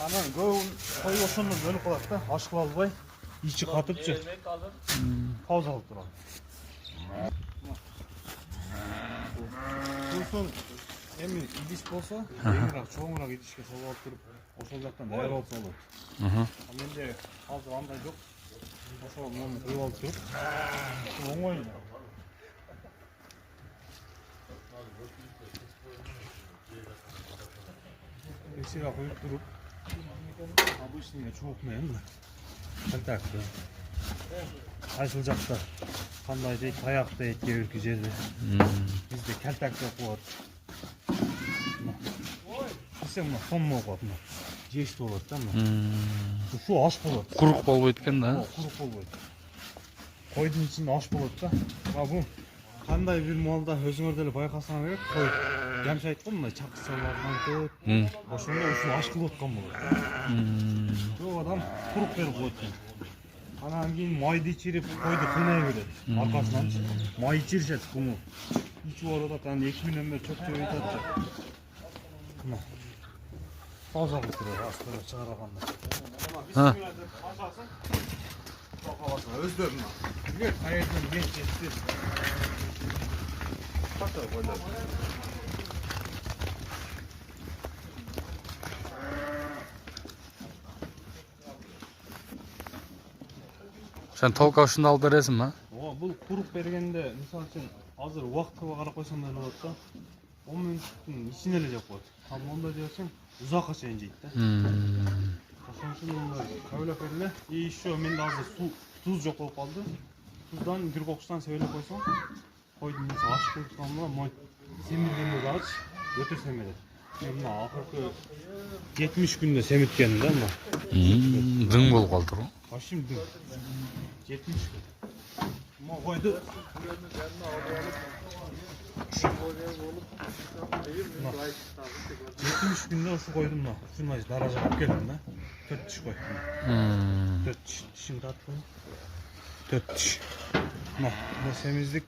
Анан көбүн кой ошондон өлүп калат да, аш кыла албай, ичи катыпчы. Пауза алып турат. Сосын эми идиш болсо, кеңирээк, чоңураак идишке салып алып туруп, ошол жактан даяр алса болот. Менде азыр андай жок. Ошол мону куюп алып туруп, оңой. Эсиге коюп туруп, обычный чубук менен да. Контакты. Кайсыл жакта кандай дейт, таяк дейт, кээ бирки жерде. Бизде калтак деп коет. Десем, мына сон болуп калат, мына. Жешти болот да, мына. Ушу аш болот. Курук болбойт экен да. Курук болбойт. Койдун ичинде аш болот да. Бул кандай бир малда өзүңөр деле байкасаңар керек, кой жамшайт го, мындай чакырсаларган. Ошондо ушуну аш кылып аткан болот. Жок адам курук берип коет. Анан кийин майды ичирип, койду кыйнай берет. Аркасынан май ичиришет, куму. Ичип барып атат, анан 2 күнөн бери чөп жеп атат. Мына. Пауза кылып турат, астына чыгарганда. Өздөрүнө. Бир кайерден жетти. Ката койлар. Sen толка ушунду алып бересиңби? Бул куруп бергенде, мисалы үчүн, азыр убактыга карап койсоң да болот да. 10 мүнөттүн ичине эле жеп коет. Мондай десең, узакка чейин жейт да. Ошон үчүн мындай кабылап эле. И еще менде азыр туз жок болуп калды. Туздан бир кокустан себелеп койсоң, койдун несі аш кылып салганда, мой семиргенде дагычы өтө семирет. Мына акыркы 70 күндө семиткеним да, мына. Дың болуп калды го. Башым дың. 70 күн. Мына койду 70 күндө ушу койдум мына. Ушундай даражага алып келдим да. 4 тиш кой. 4 тишин таттым. 4 тиш. Мына семиздик.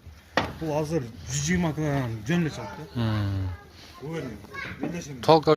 Бул азыр 120 кг жөн эле чыгат да. Толка